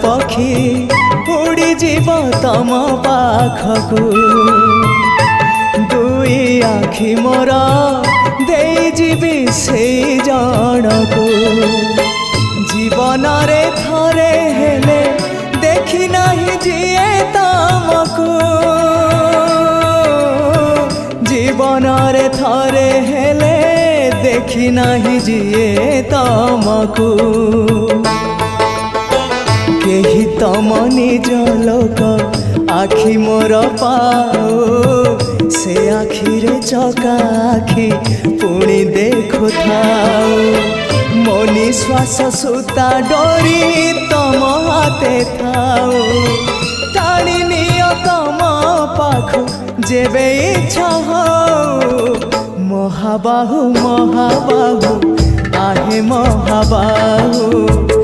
पक्षी उड़ी जीव तम पाखकू दुई आखि मोर देई जीवी से जनकू जीवन रे थरे हेले देखी नहीं जिए तमकू जीवन रे थरे हेले देखी नहीं जिए तमकू केही तम निज लोक आखि मोर पाओ से आखि रे चका आखि पुणी देखु थाओ मो निश्वास सुता डोरी तम हाथे थाओ टाणी नियो तम पाखु जेबे इच्छा हो महाबाहु महाबाहु आहे महाबाहु